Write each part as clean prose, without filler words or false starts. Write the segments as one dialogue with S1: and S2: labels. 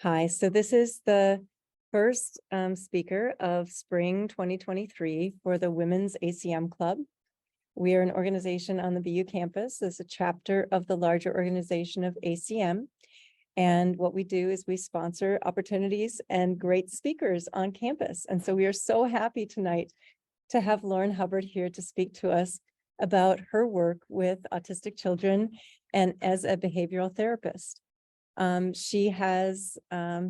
S1: Hi, so this is the first speaker of spring 2023 for the Women's ACM Club. We are an organization on the BU campus. It's a chapter of the larger organization of ACM. And what we do is we sponsor opportunities and great speakers on campus. And so we are so happy tonight to have Lauryn Hubbard here to speak to us about her work with autistic children and as a behavioral therapist. She has a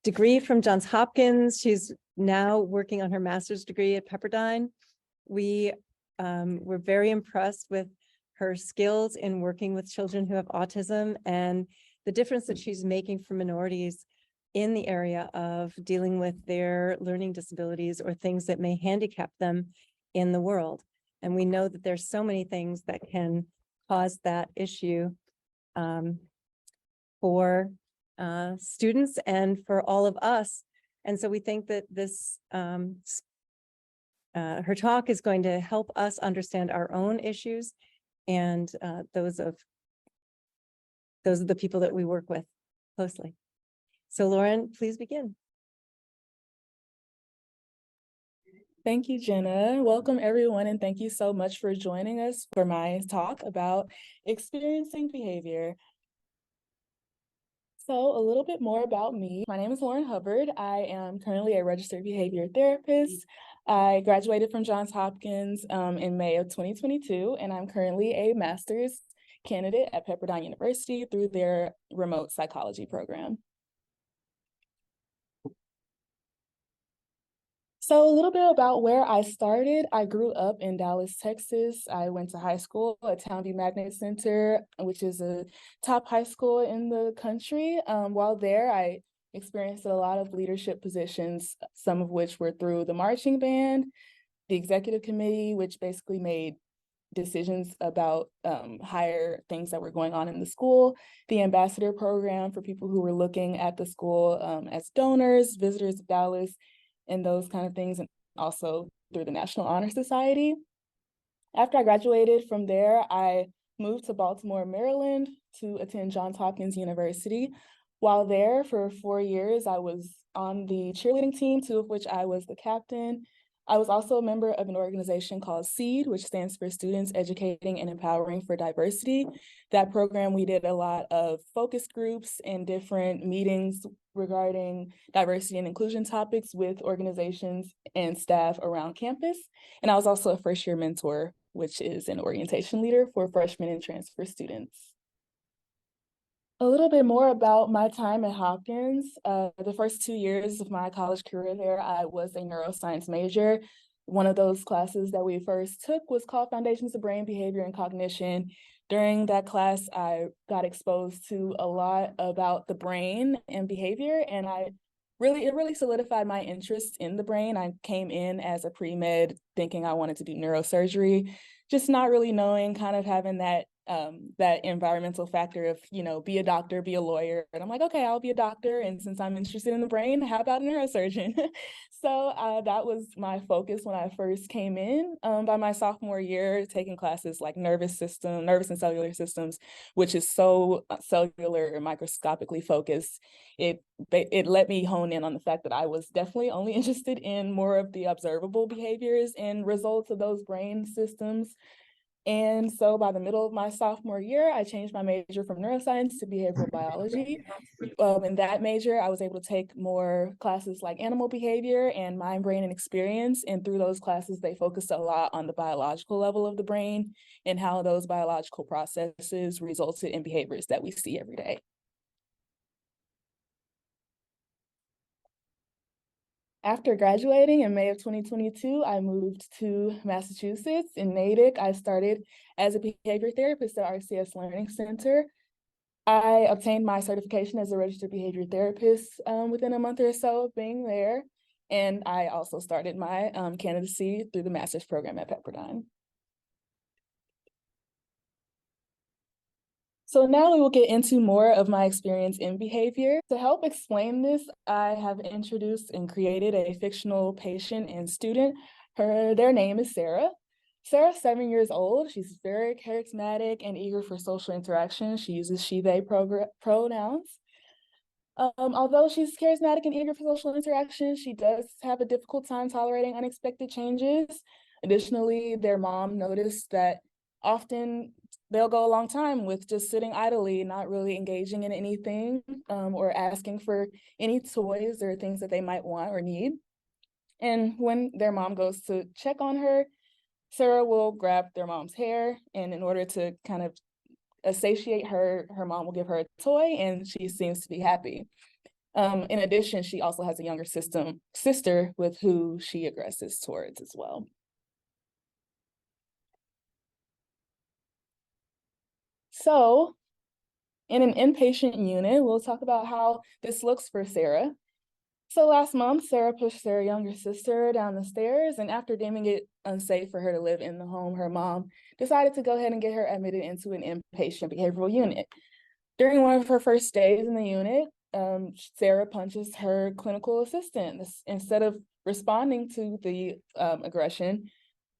S1: degree from Johns Hopkins. She's now working on her master's degree at Pepperdine. We were very impressed with her skills in working with children who have autism and the difference that she's making for minorities in the area of dealing with their learning disabilities or things that may handicap them in the world. And we know that there's so many things that can cause that issue for students and for all of us. And so we think that this her talk is going to help us understand our own issues and those of the people that we work with closely. So Lauryn, please begin.
S2: Thank you, Jenna. Welcome everyone, and thank you so much for joining us for my talk about experiencing behavior. So a little bit more about me. My name is Lauryn Hubbard. I am currently a registered behavior therapist. I graduated from Johns Hopkins in May of 2022, and I'm currently a master's candidate at Pepperdine University through their remote psychology program. So a little bit about where I started. I grew up in Dallas, Texas. I went to high school at Townview Magnet Center, which is a top high school in the country. While there, I experienced a lot of leadership positions, some of which were through the marching band, the executive committee, which basically made decisions about higher things that were going on in the school, the ambassador program for people who were looking at the school as donors, visitors of Dallas, and those kind of things, and also through the National Honor Society. After I graduated from there, I moved to Baltimore, Maryland to attend Johns Hopkins University. While there for 4 years, I was on the cheerleading team, 2 of which I was the captain. I was also a member of an organization called SEED, which stands for Students Educating and Empowering for Diversity. That program, we did a lot of focus groups and different meetings regarding diversity and inclusion topics with organizations and staff around campus. And I was also a first-year mentor, which is an orientation leader for freshmen and transfer students. A little bit more about my time at Hopkins. The first 2 years of my college career there, I was a neuroscience major. One of those classes that we first took was called Foundations of Brain Behavior and Cognition. During that class, I got exposed to a lot about the brain and behavior, and it really solidified my interest in the brain. I came in as a pre-med thinking I wanted to do neurosurgery, just not really knowing, kind of having that environmental factor of, be a doctor, be a lawyer. And I'm like, okay, I'll be a doctor. And since I'm interested in the brain, how about a neurosurgeon? So that was my focus when I first came in. By my sophomore year, taking classes like nervous and cellular systems, which is so cellular and microscopically focused, it let me hone in on the fact that I was definitely only interested in more of the observable behaviors and results of those brain systems. And so by the middle of my sophomore year, I changed my major from neuroscience to behavioral biology. In that major, I was able to take more classes like animal behavior and mind, brain, and experience. And through those classes, they focused a lot on the biological level of the brain and how those biological processes resulted in behaviors that we see every day. After graduating in May of 2022, I moved to Massachusetts. In Natick, I started as a behavior therapist at RCS Learning Center. I obtained my certification as a registered behavior therapist within a month or so of being there. And I also started my candidacy through the master's program at Pepperdine. So now we will get into more of my experience in behavior. To help explain this, I have introduced and created a fictional patient and student. Their name is Sarah. Sarah's 7 years old. She's very charismatic and eager for social interaction. She uses she, they pronouns. Although she's charismatic and eager for social interaction, she does have a difficult time tolerating unexpected changes. Additionally, their mom noticed that often they'll go a long time with just sitting idly, not really engaging in anything, or asking for any toys or things that they might want or need. And when their mom goes to check on her, Sarah will grab their mom's hair, and in order to kind of satiate her, her mom will give her a toy, and she seems to be happy. In addition, she also has a younger sister with who she aggresses towards as well. So in an inpatient unit, we'll talk about how this looks for Sarah. So last month, Sarah pushed their younger sister down the stairs, and after deeming it unsafe for her to live in the home, her mom decided to go ahead and get her admitted into an inpatient behavioral unit. During one of her first days in the unit, Sarah punches her clinical assistant. Instead of responding to the aggression,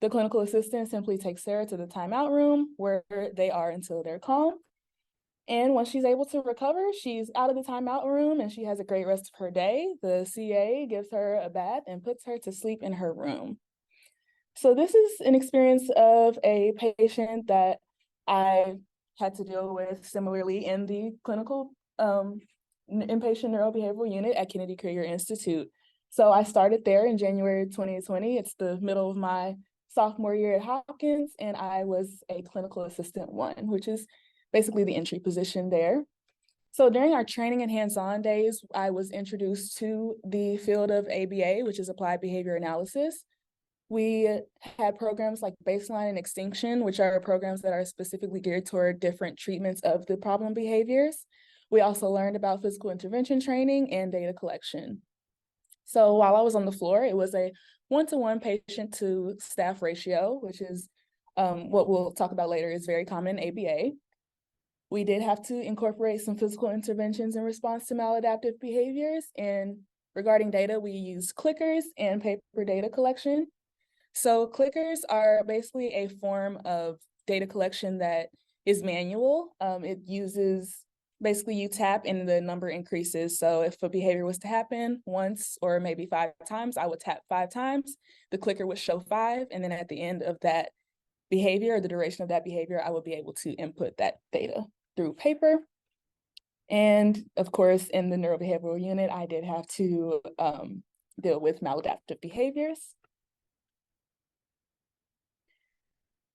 S2: the clinical assistant simply takes Sarah to the timeout room where they are until they're calm. And once she's able to recover, she's out of the timeout room and she has a great rest of her day. The CA gives her a bath and puts her to sleep in her room. So this is an experience of a patient that I had to deal with similarly in the clinical inpatient neurobehavioral unit at Kennedy Krieger Institute. So I started there in January 2020. It's the middle of my sophomore year at Hopkins, and I was a clinical assistant 1, which is basically the entry position there. So during our training and hands-on days, I was introduced to the field of ABA, which is applied behavior analysis. We had programs like Baseline and Extinction, which are programs that are specifically geared toward different treatments of the problem behaviors. We also learned about physical intervention training and data collection. So while I was on the floor, it was a 1-to-1 patient to staff ratio, which is what we'll talk about later is very common in ABA. We did have to incorporate some physical interventions in response to maladaptive behaviors. And regarding data, we use clickers and paper data collection. So clickers are basically a form of data collection that is manual. It uses, basically you tap and the number increases. So if a behavior was to happen once or maybe 5 times, I would tap 5 times, the clicker would show 5. And then at the end of that behavior or the duration of that behavior, I would be able to input that data through paper. And of course, in the neurobehavioral unit, I did have to deal with maladaptive behaviors.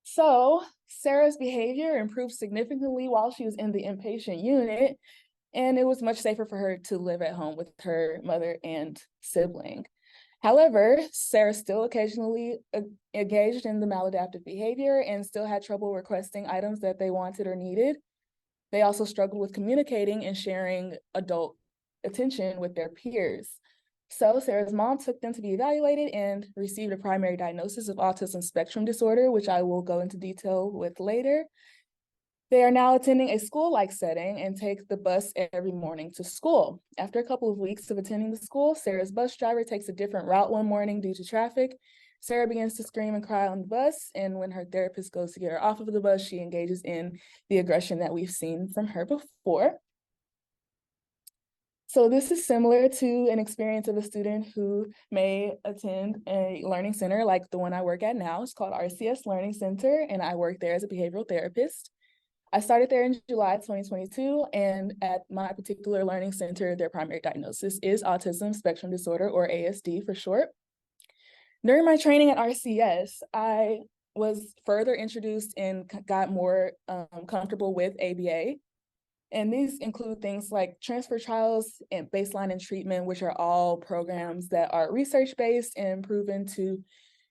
S2: So Sarah's behavior improved significantly while she was in the inpatient unit, and it was much safer for her to live at home with her mother and sibling. However, Sarah still occasionally engaged in the maladaptive behavior and still had trouble requesting items that they wanted or needed. They also struggled with communicating and sharing adult attention with their peers. So Sarah's mom took them to be evaluated and received a primary diagnosis of autism spectrum disorder, which I will go into detail with later. They are now attending a school-like setting and take the bus every morning to school. After a couple of weeks of attending the school, Sarah's bus driver takes a different route one morning due to traffic. Sarah begins to scream and cry on the bus, and when her therapist goes to get her off of the bus, she engages in the aggression that we've seen from her before. So this is similar to an experience of a student who may attend a learning center like the one I work at now. It's called RCS Learning Center, and I work there as a behavioral therapist. I started there in July 2022, and at my particular learning center, their primary diagnosis is autism spectrum disorder, or ASD for short. During my training at RCS, I was further introduced and got more comfortable with ABA. And these include things like transfer trials and baseline and treatment, which are all programs that are research-based and proven to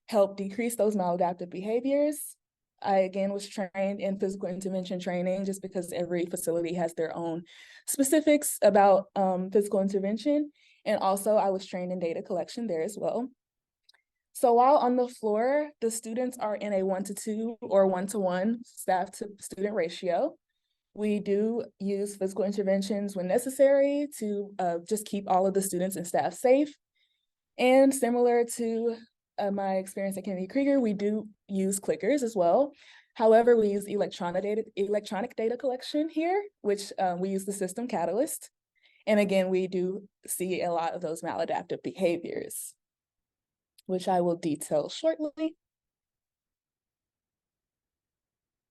S2: help decrease those maladaptive behaviors. I, again, was trained in physical intervention training just because every facility has their own specifics about physical intervention. And also I was trained in data collection there as well. So while on the floor, the students are in a 1-to-2 or 1-to-1 staff to student ratio. We do use physical interventions when necessary to just keep all of the students and staff safe. And similar to my experience at Kennedy Krieger, we do use clickers as well. However, we use electronic data collection here, which we use the system Catalyst. And again, we do see a lot of those maladaptive behaviors, which I will detail shortly.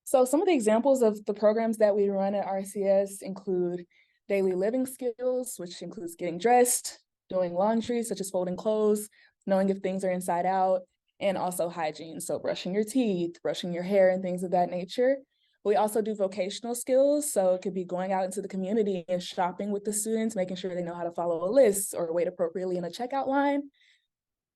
S2: So some of the examples of the programs that we run at RCS include daily living skills, which includes getting dressed, doing laundry, such as folding clothes, knowing if things are inside out, and also hygiene. So brushing your teeth, brushing your hair, and things of that nature. We also do vocational skills. So it could be going out into the community and shopping with the students, making sure they know how to follow a list or wait appropriately in a checkout line.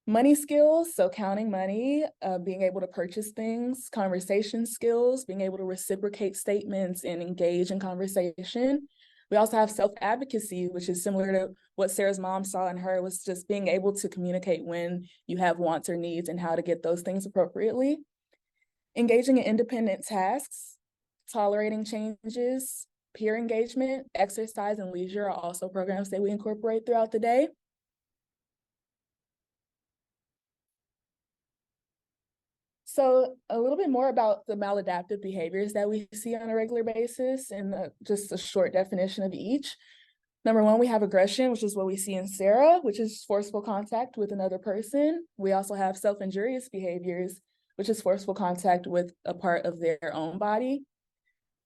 S2: Money skills, so counting money, being able to purchase things, conversation skills, being able to reciprocate statements and engage in conversation. We also have self-advocacy, which is similar to what Sarah's mom saw in her, was just being able to communicate when you have wants or needs and how to get those things appropriately. Engaging in independent tasks, tolerating changes, peer engagement, exercise, and leisure are also programs that we incorporate throughout the day. So a little bit more about the maladaptive behaviors that we see on a regular basis, and just a short definition of each. Number one, we have aggression, which is what we see in Sarah, which is forceful contact with another person. We also have self-injurious behaviors, which is forceful contact with a part of their own body.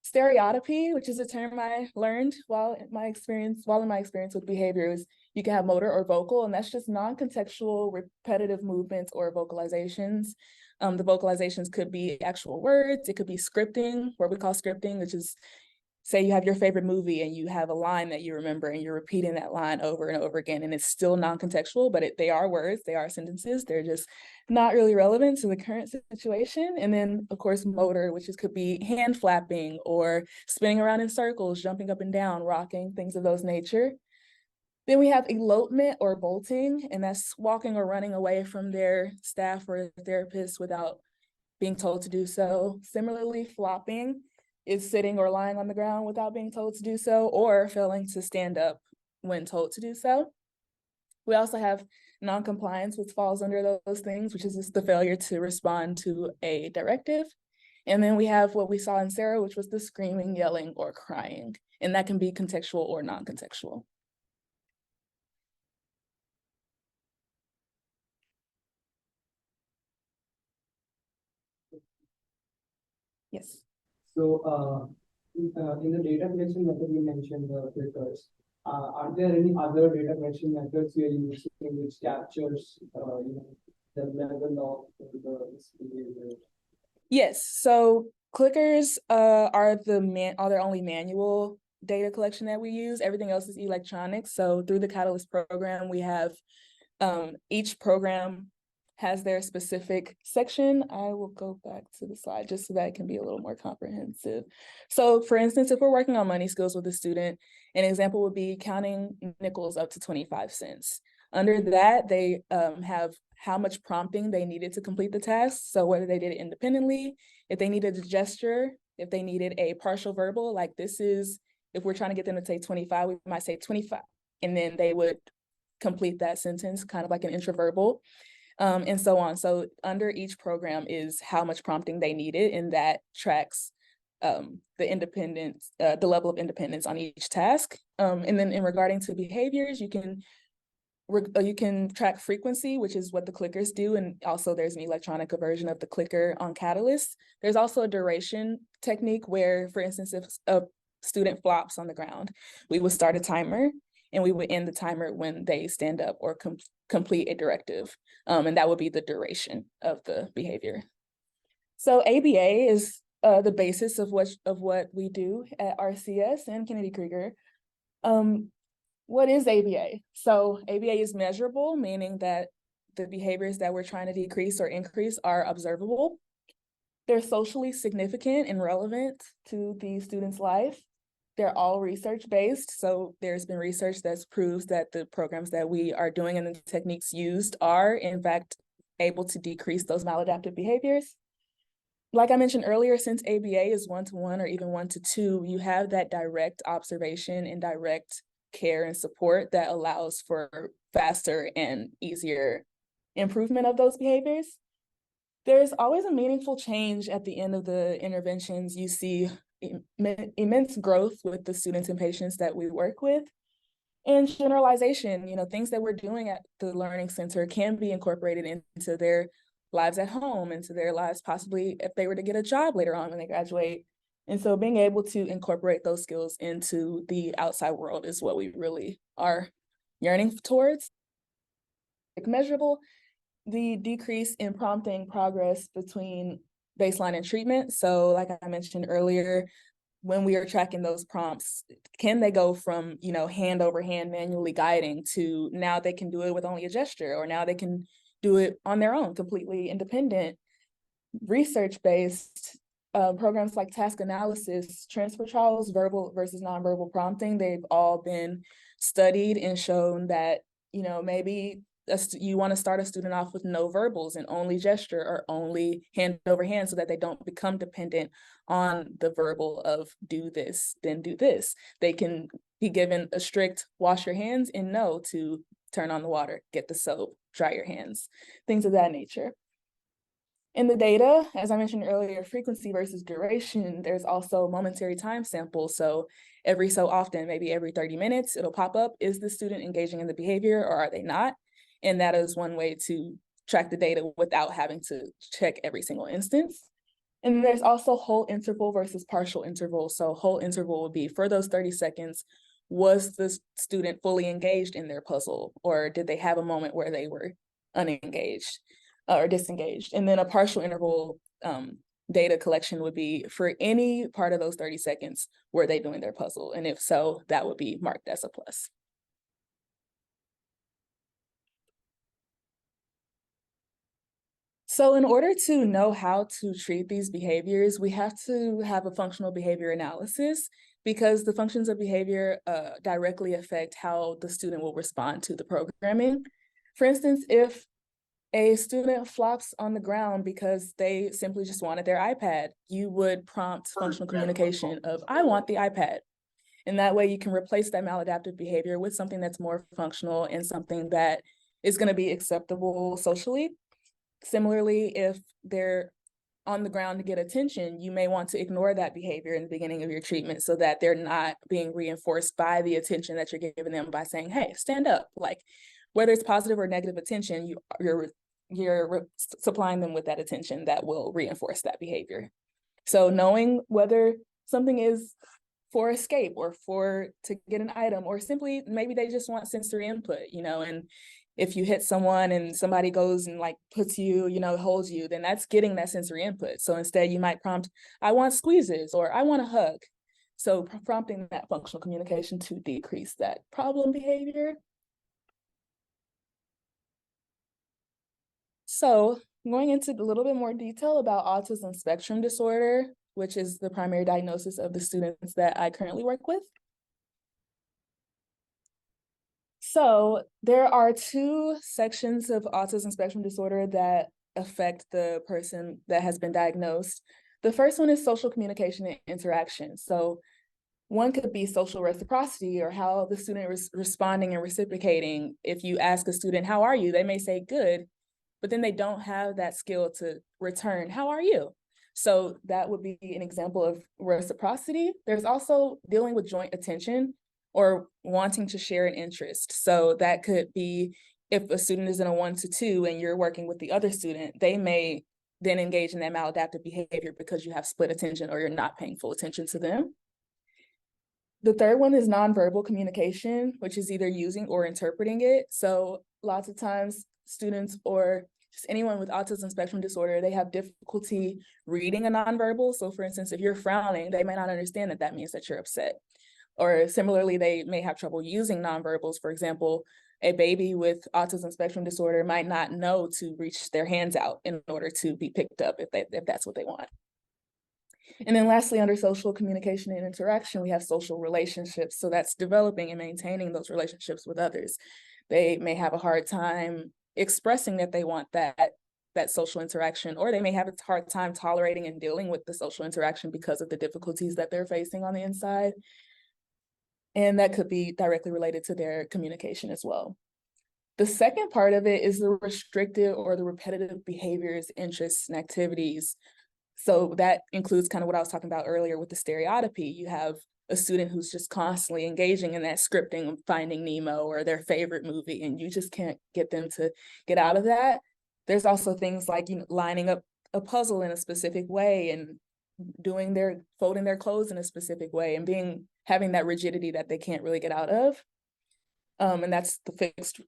S2: Stereotypy, which is a term I learned while in my experience with behaviors. You can have motor or vocal, and that's just non-contextual repetitive movements or vocalizations. The vocalizations could be actual words. It could be scripting, what we call scripting, which is, say you have your favorite movie and you have a line that you remember and you're repeating that line over and over again, and it's still non-contextual, but they are words, they are sentences. They're just not really relevant to the current situation. And then, of course, motor, which could be hand flapping or spinning around in circles, jumping up and down, rocking, things of those nature. Then we have elopement or bolting, and that's walking or running away from their staff or therapist without being told to do so. Similarly, flopping is sitting or lying on the ground without being told to do so, or failing to stand up when told to do so. We also have non-compliance, which falls under those things, which is just the failure to respond to a directive. And then we have what we saw in Sarah, which was the screaming, yelling, or crying, and that can be contextual or non-contextual. Yes.
S3: So, in the data collection method you mentioned the filters. Are there any other data collection methods you are using which captures, the level of the behavior?
S2: Yes. So clickers are the only manual data collection that we use. Everything else is electronic. So through the Catalyst program, we have each program has their specific section. I will go back to the slide just so that it can be a little more comprehensive. So for instance, if we're working on money skills with a student, an example would be counting nickels up to 25 cents. Under that, they have how much prompting they needed to complete the task. So whether they did it independently, if they needed a gesture, if they needed a partial verbal, like this is, if we're trying to get them to say 25, we might say 25, and then they would complete that sentence, kind of like an intraverbal. And so on. So under each program is how much prompting they needed, and that tracks the independence, the level of independence on each task. And then in regarding to behaviors, you can track frequency, which is what the clickers do. And also there's an electronic version of the clicker on Catalyst. There's also a duration technique where, for instance, if a student flops on the ground, we would start a timer and we would end the timer when they stand up or complete a directive. And that would be the duration of the behavior. So ABA is the basis of what we do at RCS and Kennedy Krieger. What is ABA? So ABA is measurable, meaning that the behaviors that we're trying to decrease or increase are observable. They're socially significant and relevant to the student's life. They're all research-based, so there's been research that proves that the programs that we are doing and the techniques used are, in fact, able to decrease those maladaptive behaviors. Like I mentioned earlier, since ABA is 1-to-1 or even 1-to-2, you have that direct observation and direct care and support that allows for faster and easier improvement of those behaviors. There's always a meaningful change at the end of the interventions. You see immense growth with the students and patients that we work with. And generalization, things that we're doing at the Learning Center can be incorporated into their lives at home, into their lives possibly if they were to get a job later on when they graduate. And so being able to incorporate those skills into the outside world is what we really are yearning towards. Like measurable, the decrease in prompting progress between baseline and treatment. So like I mentioned earlier, when we are tracking those prompts, can they go from, hand over hand manually guiding to now they can do it with only a gesture, or now they can do it on their own, completely independent, research-based programs like task analysis, transfer trials, verbal versus nonverbal prompting, they've all been studied and shown that, maybe you want to start a student off with no verbals and only gesture or only hand over hand so that they don't become dependent on the verbal of do this, then do this. They can be given a strict wash your hands and no to turn on the water, get the soap, dry your hands, things of that nature. In the data, as I mentioned earlier, frequency versus duration, there's also momentary time samples. So every so often, maybe every 30 minutes, it'll pop up, is the student engaging in the behavior or are they not? And that is one way to track the data without having to check every single instance. And then there's also whole interval versus partial interval. So whole interval would be for those 30 seconds, was the student fully engaged in their puzzle, or did they have a moment where they were unengaged or disengaged? And then a partial interval data collection would be for any part of those 30 seconds, were they doing their puzzle? And if so, that would be marked as a plus. So in order to know how to treat these behaviors, we have to have a functional behavior analysis, because the functions of behavior directly affect how the student will respond to the programming. For instance, if a student flops on the ground because they simply just wanted their iPad, you would prompt functional communication of, I want the iPad. And that way you can replace that maladaptive behavior with something that's more functional and something that is going to be acceptable socially. Similarly, if they're on the ground to get attention, you may want to ignore that behavior in the beginning of your treatment so that they're not being reinforced by the attention that you're giving them by saying, hey, stand up. Like, whether it's positive or negative attention, you're supplying them with that attention that will reinforce that behavior. So knowing whether something is for escape or to get an item, or simply maybe they just want sensory input, and if you hit someone and somebody goes and like puts you, holds you, then that's getting that sensory input. So instead you might prompt, I want squeezes, or I want a hug. So prompting that functional communication to decrease that problem behavior. So going into a little bit more detail about autism spectrum disorder, which is the primary diagnosis of the students that I currently work with. So there are two sections of autism spectrum disorder that affect the person that has been diagnosed. The first one is social communication and interaction. So one could be social reciprocity, or how the student is responding and reciprocating. If you ask a student, how are you? They may say good, but then they don't have that skill to return, how are you? So that would be an example of reciprocity. There's also dealing with joint attention or wanting to share an interest. So that could be if a student is in a 1-to-2 and you're working with the other student, they may then engage in that maladaptive behavior because you have split attention or you're not paying full attention to them. The third one is nonverbal communication, which is either using or interpreting it. So lots of times students or just anyone with autism spectrum disorder, they have difficulty reading a nonverbal. So for instance, if you're frowning, they may not understand that that means that you're upset. Or similarly, they may have trouble using nonverbals. For example, a baby with autism spectrum disorder might not know to reach their hands out in order to be picked up if that's what they want. And then lastly, under social communication and interaction, we have social relationships. So that's developing and maintaining those relationships with others. They may have a hard time expressing that they want that social interaction, or they may have a hard time tolerating and dealing with the social interaction because of the difficulties that they're facing on the inside. And that could be directly related to their communication as well. The second part of it is the restrictive or the repetitive behaviors, interests, and activities So that includes kind of what I was talking about earlier with the stereotypy. You have a student who's just constantly engaging in that scripting of Finding Nemo or their favorite movie, and you just can't get them to get out of that. There's also things like, you know, lining up a puzzle in a specific way and folding their clothes in a specific way and having that rigidity that they can't really get out of. And that's the fixed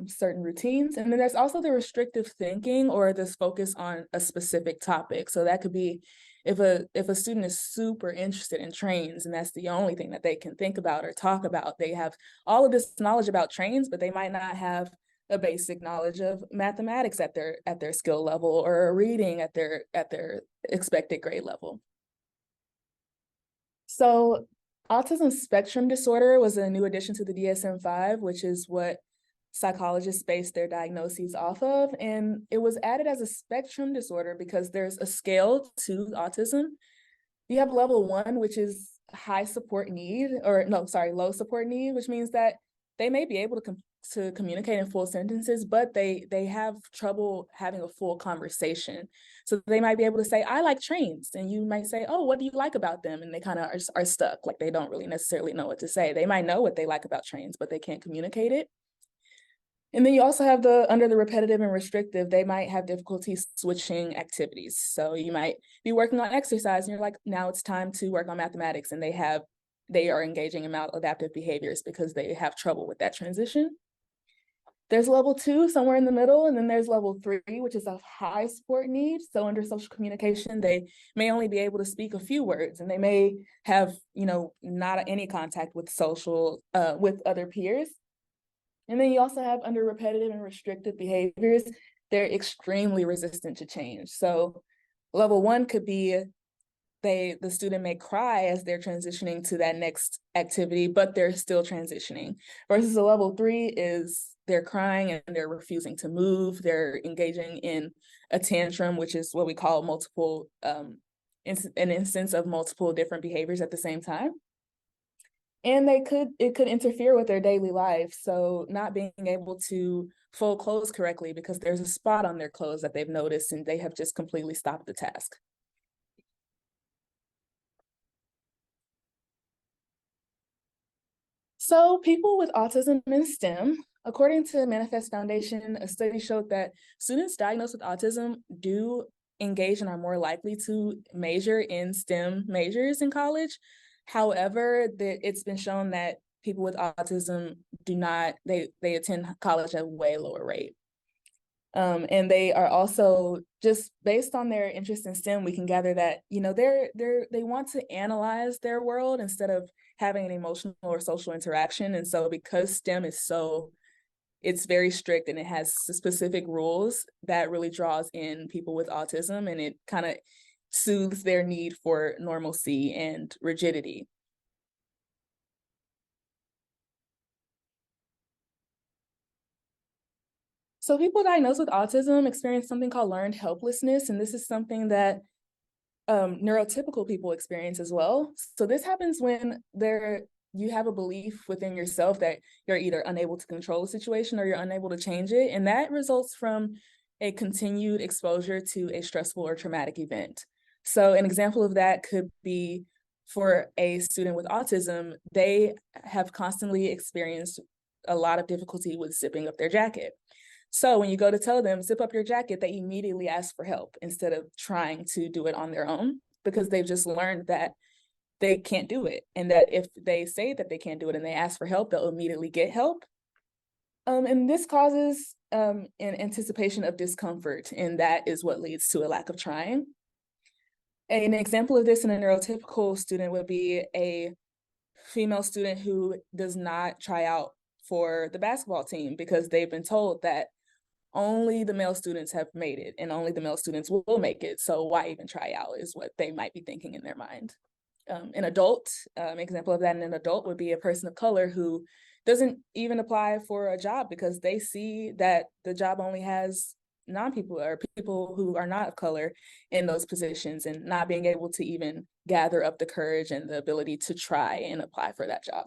S2: certain routines. And then there's also the restrictive thinking or this focus on a specific topic. So that could be if a student is super interested in trains and that's the only thing that they can think about or talk about, they have all of this knowledge about trains, but they might not have a basic knowledge of mathematics at their skill level or reading at their expected grade level. So autism spectrum disorder was a new addition to the DSM-5, which is what psychologists base their diagnoses off of. And it was added as a spectrum disorder because there's a scale to autism. You have level 1, which is low support need, which means that they may be able to communicate in full sentences, but they have trouble having a full conversation. So they might be able to say, I like trains. And you might say, oh, what do you like about them? And they kind of are stuck, like they don't really necessarily know what to say. They might know what they like about trains, but they can't communicate it. And then you also have under the repetitive and restrictive, they might have difficulty switching activities. So you might be working on exercise and you're like, now it's time to work on mathematics. And they are engaging in maladaptive behaviors because they have trouble with that transition. There's level 2 somewhere in the middle, and then there's level 3, which is a high support need. So under social communication, they may only be able to speak a few words, and they may have, you know, not any contact with with other peers. And then you also have under repetitive and restrictive behaviors, they're extremely resistant to change. So level 1 could be the student may cry as they're transitioning to that next activity, but they're still transitioning. Versus a level 3 is they're crying and they're refusing to move. They're engaging in a tantrum, which is what we call an instance of multiple different behaviors at the same time. And it could interfere with their daily life. So not being able to fold clothes correctly because there's a spot on their clothes that they've noticed and they have just completely stopped the task. So people with autism in STEM, according to Manifest Foundation, a study showed that students diagnosed with autism do engage and are more likely to major in STEM majors in college. However, it's been shown that people with autism they attend college at a way lower rate. And they are also, just based on their interest in STEM, we can gather that, you know, they want to analyze their world instead of having an emotional or social interaction. And so because STEM is it's very strict and it has specific rules, that really draws in people with autism, and it kind of soothes their need for normalcy and rigidity. So people diagnosed with autism experience something called learned helplessness, and this is something that neurotypical people experience as well. So this happens when you have a belief within yourself that you're either unable to control a situation or you're unable to change it, and that results from a continued exposure to a stressful or traumatic event. So an example of that could be for a student with autism, they have constantly experienced a lot of difficulty with zipping up their jacket. So when you go to tell them, zip up your jacket, they immediately ask for help instead of trying to do it on their own, because they've just learned that they can't do it. And that if they say that they can't do it and they ask for help, they'll immediately get help. And this causes an anticipation of discomfort, and that is what leads to a lack of trying. An example of this in a neurotypical student would be a female student who does not try out for the basketball team because they've been told that only the male students have made it and only the male students will make it. So why even try out is what they might be thinking in their mind. An adult, example of that in an adult would be a person of color who doesn't even apply for a job because they see that the job only has non-people or people who are not of color in those positions, and not being able to even gather up the courage and the ability to try and apply for that job.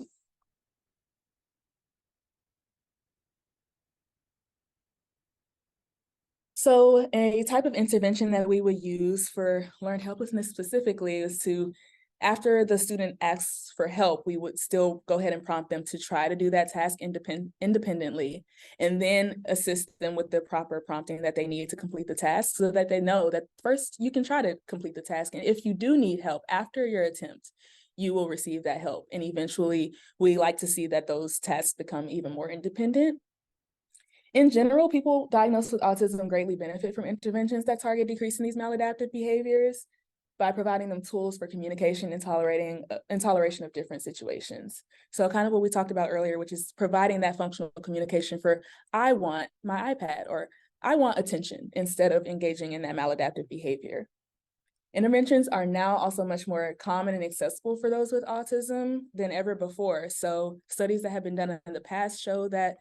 S2: So a type of intervention that we would use for learned helplessness specifically is to, after the student asks for help, we would still go ahead and prompt them to try to do that task independently, and then assist them with the proper prompting that they need to complete the task, so that they know that first you can try to complete the task. And if you do need help after your attempt, you will receive that help. And eventually we like to see that those tasks become even more independent. In general, people diagnosed with autism greatly benefit from interventions that target decreasing these maladaptive behaviors by providing them tools for communication and toleration of different situations. So kind of what we talked about earlier, which is providing that functional communication for, I want my iPad, or I want attention, instead of engaging in that maladaptive behavior. Interventions are now also much more common and accessible for those with autism than ever before. So studies that have been done in the past show that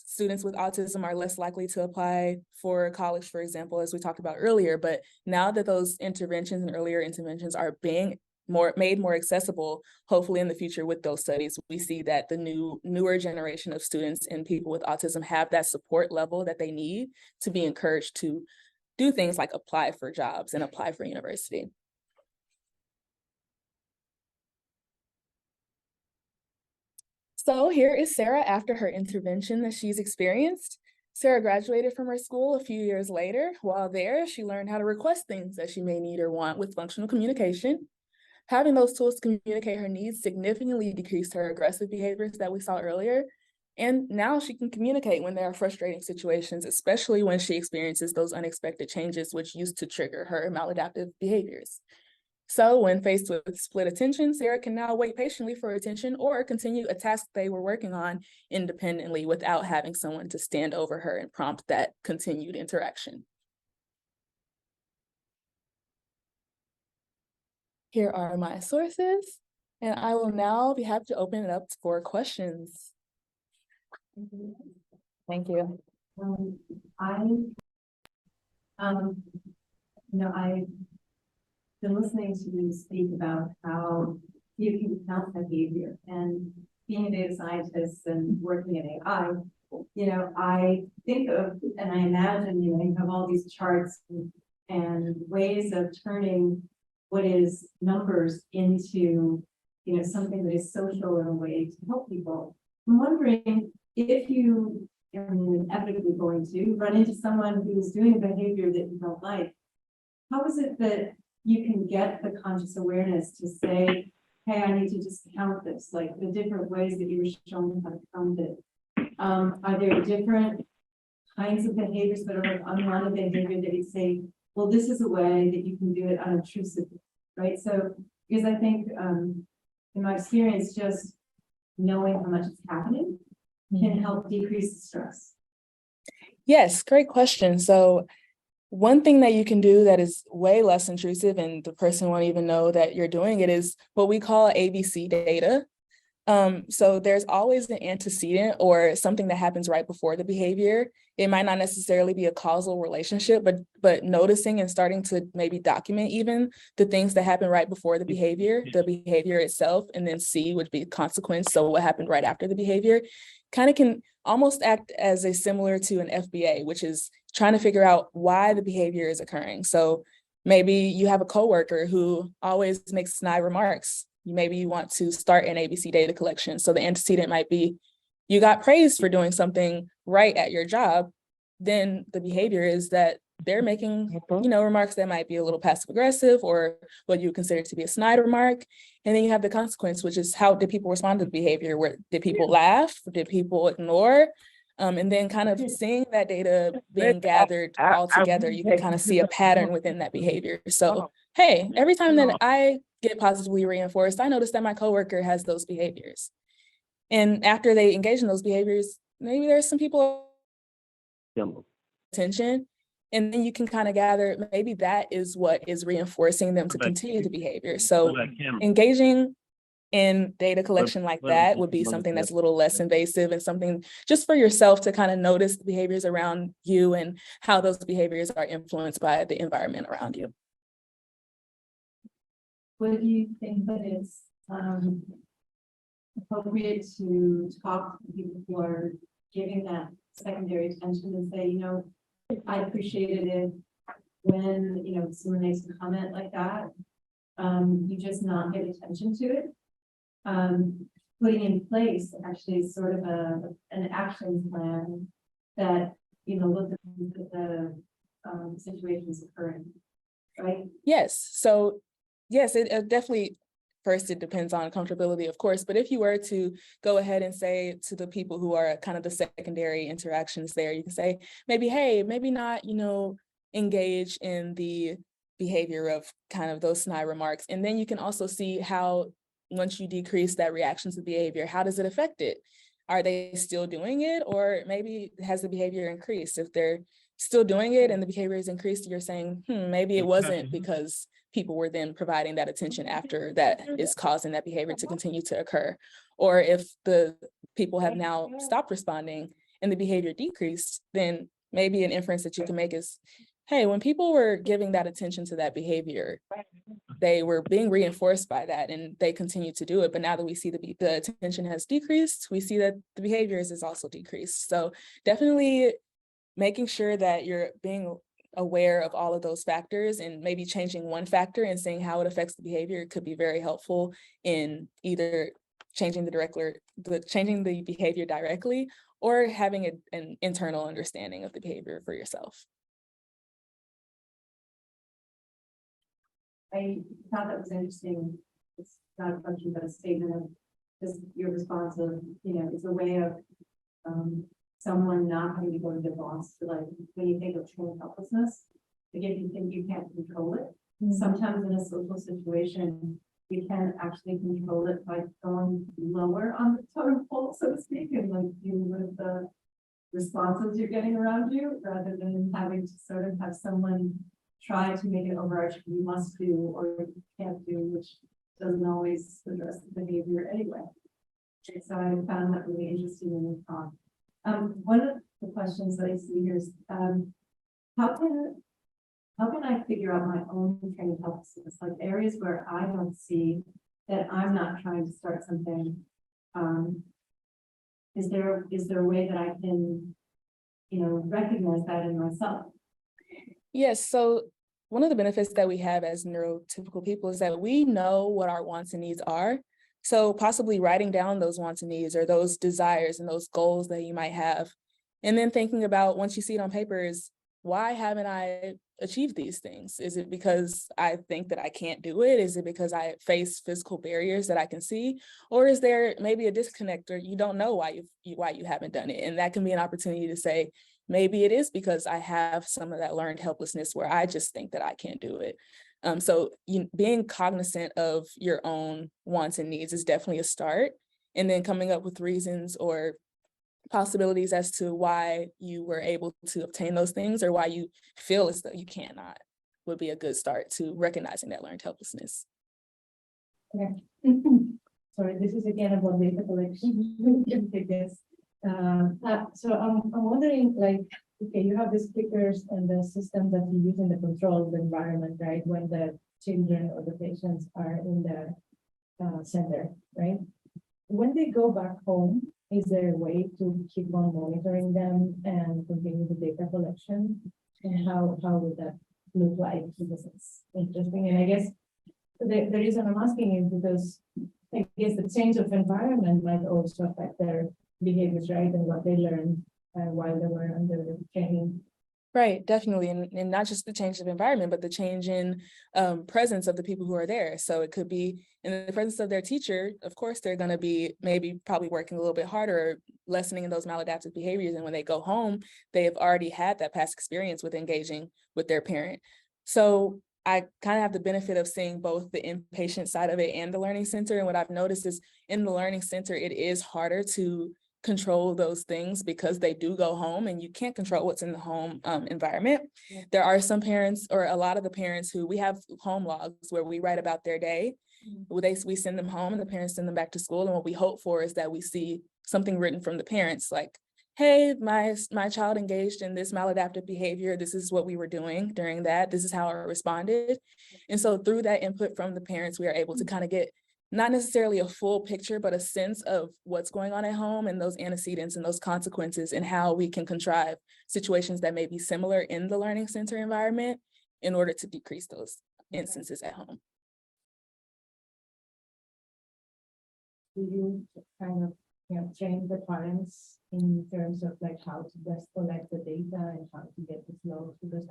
S2: students with autism are less likely to apply for college, for example, as we talked about earlier. But now that those interventions and earlier interventions are being made more accessible, hopefully in the future with those studies, we see that the newer generation of students and people with autism have that support level that they need to be encouraged to do things like apply for jobs and apply for university. So here is Sarah after her intervention that she's experienced. Sarah graduated from her school a few years later. While there, she learned how to request things that she may need or want with functional communication. Having those tools to communicate her needs significantly decreased her aggressive behaviors that we saw earlier. And now she can communicate when there are frustrating situations, especially when she experiences those unexpected changes, which used to trigger her maladaptive behaviors. So when faced with split attention, Sarah can now wait patiently for attention or continue a task they were working on independently without having someone to stand over her and prompt that continued interaction. Here are my sources, and I will now be happy to open it up for questions.
S1: Thank you.
S4: I've been listening to you speak about how you can count behavior, and being a data scientist and working in AI, I think of, and I imagine, you have all these charts and ways of turning what is numbers into, something that is social in a way to help people. I'm wondering if you are inevitably going to run into someone who's doing a behavior that you don't like. How is it that you can get the conscious awareness to say, hey, I need to just count this, like the different ways that you were showing how to count it? Are there different kinds of behaviors that are like unwanted behavior that you say, well, this is a way that you can do it unobtrusively, right? So, because I think in my experience, just knowing how much is happening can help decrease the stress.
S2: Yes, great question. So one thing that you can do that is way less intrusive and the person won't even know that you're doing it is what we call ABC data. So there's always an antecedent or something that happens right before the behavior. It might not necessarily be a causal relationship, but noticing and starting to maybe document even the things that happen right before the behavior itself, and then C would be consequence. So what happened right after the behavior kind of can almost act as a similar to an FBA, which is trying to figure out why the behavior is occurring. So maybe you have a coworker who always makes snide remarks. Maybe you want to start an ABC data collection. So the antecedent might be, you got praised for doing something right at your job. Then the behavior is that they're making, remarks that might be a little passive aggressive or what you would consider to be a snide remark. And then you have the consequence, which is how did people respond to the behavior? Did people laugh? Did people ignore? And then kind of seeing that data being gathered all together, you can kind of see a pattern within that behavior. So, hey, every time that I get positively reinforced, I notice that my coworker has those behaviors. And after they engage in those behaviors, maybe there's some people attention, and then you can kind of gather maybe that is what is reinforcing them to continue the behavior. So engaging in data collection like that would be something that's a little less invasive and something just for yourself to kind of notice the behaviors around you and how those behaviors are influenced by the environment around you.
S4: Would you think that it's appropriate to talk to people who are giving that secondary attention and say, I appreciated it when, you know, someone makes a comment like that. You just not give attention to it. Putting in place actually sort of an action plan that, you know, look at the situations occurring, right?
S2: Yes. So yes, it definitely, first, it depends on comfortability, of course, but if you were to go ahead and say to the people who are kind of the secondary interactions there, you can say maybe, hey, maybe not, you know, engage in the behavior of kind of those snide remarks. And then you can also see how, once you decrease that reaction to behavior, how does it affect it? Are they still doing it? Or maybe has the behavior increased? If they're still doing it and the behavior is increased, you're saying, maybe it wasn't because people were then providing that attention after that is causing that behavior to continue to occur. Or if the people have now stopped responding and the behavior decreased, then maybe an inference that you can make is, hey, when people were giving that attention to that behavior, they were being reinforced by that and they continue to do it. But now that we see the attention has decreased, we see that the behaviors is also decreased. So definitely making sure that you're being aware of all of those factors and maybe changing one factor and seeing how it affects the behavior could be very helpful in either changing the behavior directly or having an internal understanding of the behavior for yourself.
S4: I thought that was interesting. It's not a question, but a statement of just your response of, you know, it's a way of someone not having to go to their boss to, like, when you think of trained helplessness, like if you think you can't control it, sometimes in a social situation, you can actually control it by going lower on the totem pole, so to speak, and like dealing with the responses you're getting around you, rather than having to sort of have someone try to make it overarching, you must do or you can't do, which doesn't always address the behavior anyway. So I found that really interesting in the talk. One of the questions that I see here is, how can I figure out my own training helplessness, like areas where I don't see that I'm not trying to start something? Is there a way that I can, you know, recognize that in myself?
S2: Yes, so one of the benefits that we have as neurotypical people is that we know what our wants and needs are. So possibly writing down those wants and needs or those desires and those goals that you might have. And then thinking about, once you see it on paper, is why haven't I achieved these things? Is it because I think that I can't do it? Is it because I face physical barriers that I can see? Or is there maybe a disconnect, or you don't know why you haven't done it? And that can be an opportunity to say, maybe it is because I have some of that learned helplessness where I just think that I can't do it. So being cognizant of your own wants and needs is definitely a start. And then coming up with reasons or possibilities as to why you were able to obtain those things or why you feel as though you cannot would be a good start to recognizing that learned helplessness.
S4: Okay. Sorry, this is again about data collection. So I'm wondering, like, okay, you have the clickers and the system that you use in the controlled environment, right? When the children or the patients are in the center, right? When they go back home, is there a way to keep on monitoring them and continue the data collection? And how would that look like? Because it's interesting. And I guess the reason I'm asking is because I guess the change of environment might also affect their behaviors, right? And what they learned while they were under training.
S2: Right, definitely. And not just the change of environment, but the change in presence of the people who are there. So it could be in the presence of their teacher. Of course, they're going to be probably working a little bit harder, lessening in those maladaptive behaviors. And when they go home, they have already had that past experience with engaging with their parent. So I kind of have the benefit of seeing both the inpatient side of it and the learning center. And what I've noticed is in the learning center, it is harder to control those things because they do go home and you can't control what's in the home environment. Yeah. There are some parents, or a lot of the parents, who we have home logs where we write about their day. We send them home and the parents send them back to school. And what we hope for is that we see something written from the parents like, hey, my child engaged in this maladaptive behavior. This is what we were doing during that. This is how I responded. And so through that input from the parents, we are able to kind of get not necessarily a full picture, but a sense of what's going on at home and those antecedents and those consequences and how we can contrive situations that may be similar in the learning center environment in order to decrease those instances at home.
S4: Do you kind of, train the parents in terms of like how to best collect the data and how to get the flow? Because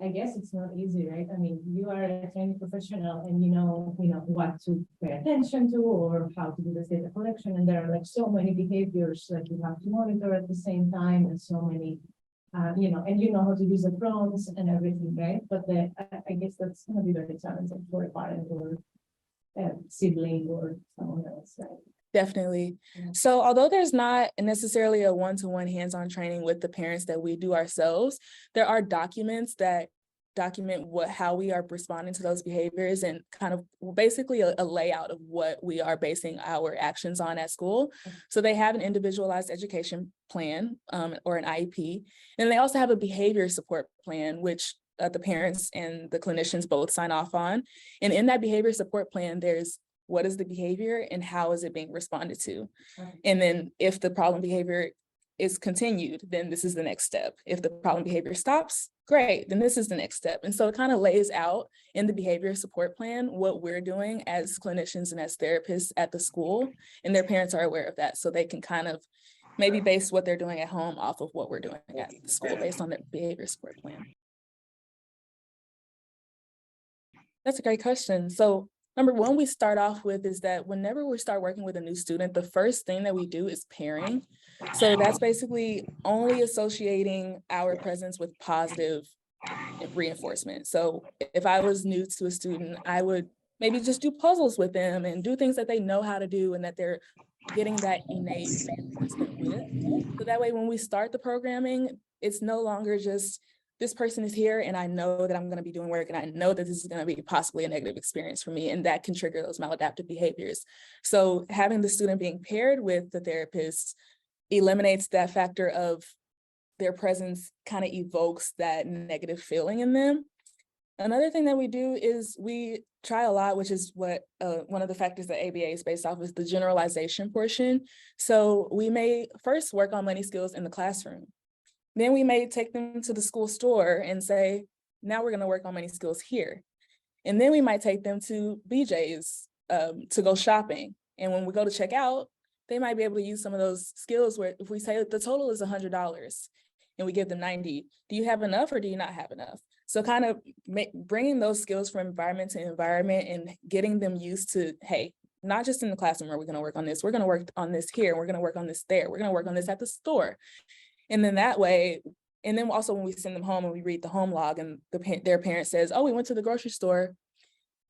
S4: I guess it's not easy, right? I mean, you are a trained professional and you know what to pay attention to or how to do this data collection. And there are like so many behaviors that you have to monitor at the same time and so many, and you know how to use the prompts and everything, right? But I guess that's going to be very challenging for a parent or a sibling or someone else, right?
S2: Definitely.
S4: Yeah.
S2: So although there's not necessarily a one-to-one hands-on training with the parents that we do ourselves, there are documents that document how we are responding to those behaviors and kind of basically a layout of what we are basing our actions on at school. So they have an individualized education plan or an IEP, and they also have a behavior support plan, which the parents and the clinicians both sign off on. And in that behavior support plan, there's what is the behavior and how is it being responded to? And then if the problem behavior is continued, then this is the next step. If the problem behavior stops, great, then this is the next step. And so it kind of lays out in the behavior support plan what we're doing as clinicians and as therapists at the school, and their parents are aware of that. So they can kind of maybe base what they're doing at home off of what we're doing at the school based on the behavior support plan. That's a great question. So number one, we start off with is that whenever we start working with a new student, the first thing that we do is pairing. So that's basically only associating our presence with positive reinforcement. So if I was new to a student, I would maybe just do puzzles with them and do things that they know how to do and that they're getting that innate reinforcement with. So that way, when we start the programming, it's no longer just this person is here and I know that I'm going to be doing work and I know that this is going to be possibly a negative experience for me, and that can trigger those maladaptive behaviors. So having the student being paired with the therapist eliminates that factor of their presence kind of evokes that negative feeling in them. Another thing that we do is we try a lot, which is what one of the factors that ABA is based off is the generalization portion. So we may first work on money skills in the classroom. Then we may take them to the school store and say, now we're going to work on money skills here. And then we might take them to BJ's to go shopping. And when we go to check out, they might be able to use some of those skills where if we say the total is $100 and we give them 90, do you have enough or do you not have enough? So kind of bringing those skills from environment to environment and getting them used to, hey, not just in the classroom are we going to work on this, we're going to work on this here, we're going to work on this there, we're going to work on this at the store. And then that way, and then also when we send them home and we read the home log and their parent says, oh, we went to the grocery store,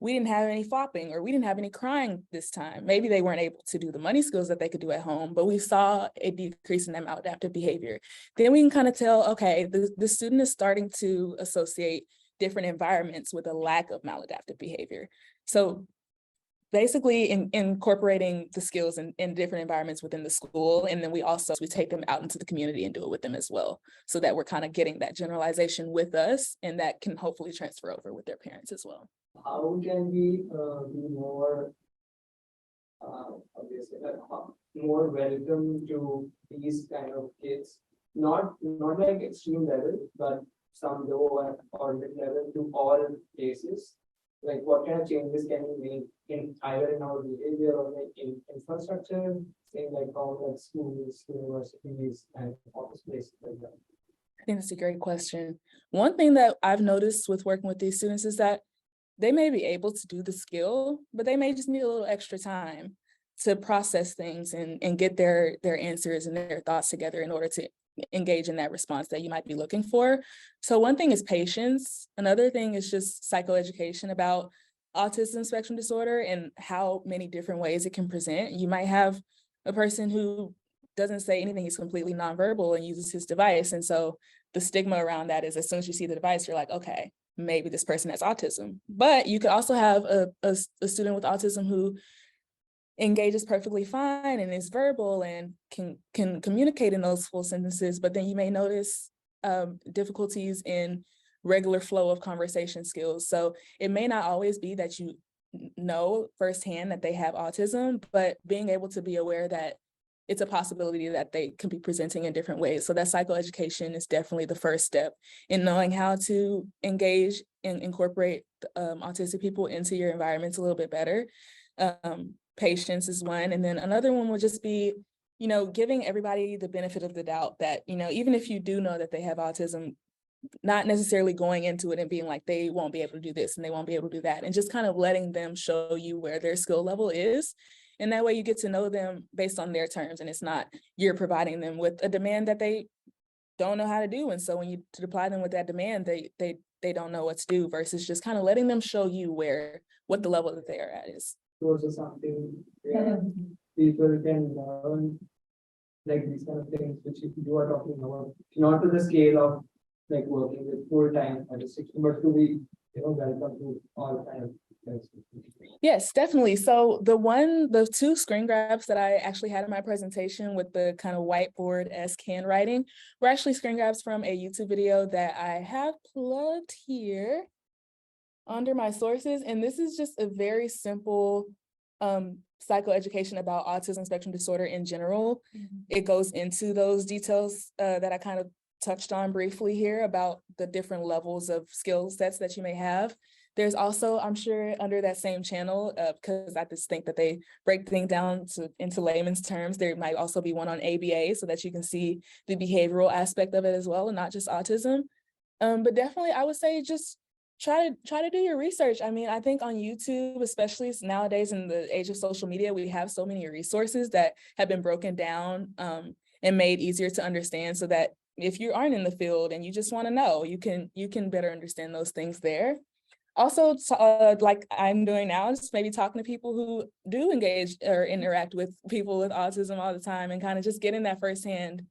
S2: we didn't have any flopping or we didn't have any crying this time. Maybe they weren't able to do the money skills that they could do at home, but we saw a decrease in that maladaptive behavior. Then we can kind of tell, okay, the student is starting to associate different environments with a lack of maladaptive behavior. So basically incorporating the skills in different environments within the school. And then we take them out into the community and do it with them as well. So that we're kind of getting that generalization with us and that can hopefully transfer over with their parents as well.
S3: How can we be more, obviously, more welcome to these kind of kids? Not like extreme level, but some low or mid level to all places. Like what kind of changes can we make in either in our behavior or like in infrastructure, saying like all like schools, universities, and office places like that?
S2: I think that's a great question. One thing that I've noticed with working with these students is that they may be able to do the skill, but they may just need a little extra time to process things and get their answers and their thoughts together in order to engage in that response that you might be looking for. So one thing is patience. Another thing is just psychoeducation about autism spectrum disorder and how many different ways it can present. You might have a person who doesn't say anything, he's completely nonverbal and uses his device. And so the stigma around that is as soon as you see the device, you're like, okay, maybe this person has autism. But you could also have a student with autism who engages perfectly fine and is verbal and can communicate in those full sentences, but then you may notice difficulties in regular flow of conversation skills. So it may not always be that you know firsthand that they have autism, but being able to be aware that it's a possibility that they can be presenting in different ways. So that psychoeducation is definitely the first step in knowing how to engage and incorporate autistic people into your environments a little bit better. Patience is one. And then another one would just be, you know, giving everybody the benefit of the doubt that, you know, even if you do know that they have autism, not necessarily going into it and being like, they won't be able to do this and they won't be able to do that, and just kind of letting them show you where their skill level is. And that way you get to know them based on their terms, and it's not you're providing them with a demand that they don't know how to do. And so when you apply them with that demand, they don't know what to do, versus just kind of letting them show you what the level that they are at is.
S3: Those are something where people can learn, like these kind of things which you are talking about, not to the scale of like working with full-time statistics, but to be, you know, welcome to all kind of things.
S2: Yes, definitely. So the two screen grabs that I actually had in my presentation with the kind of whiteboard-esque handwriting were actually screen grabs from a YouTube video that I have plugged here under my sources. And this is just a very simple psychoeducation about autism spectrum disorder in general. It goes into those details that I kind of touched on briefly here about the different levels of skill sets that you may have. There's also, I'm sure, under that same channel, because I just think that they break things down into layman's terms, there might also be one on ABA so that you can see the behavioral aspect of it as well, and not just autism. But definitely, I would say just try to do your research. I mean, I think on YouTube, especially nowadays in the age of social media, we have so many resources that have been broken down and made easier to understand, so that if you aren't in the field and you just want to know, you can better understand those things there. Also, like I'm doing now, just maybe talking to people who do engage or interact with people with autism all the time, and kind of just getting that firsthand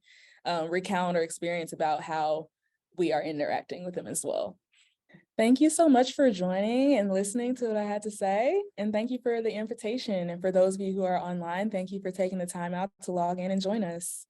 S2: recount or experience about how we are interacting with them as well. Thank you so much for joining and listening to what I had to say. And thank you for the invitation. And for those of you who are online, thank you for taking the time out to log in and join us.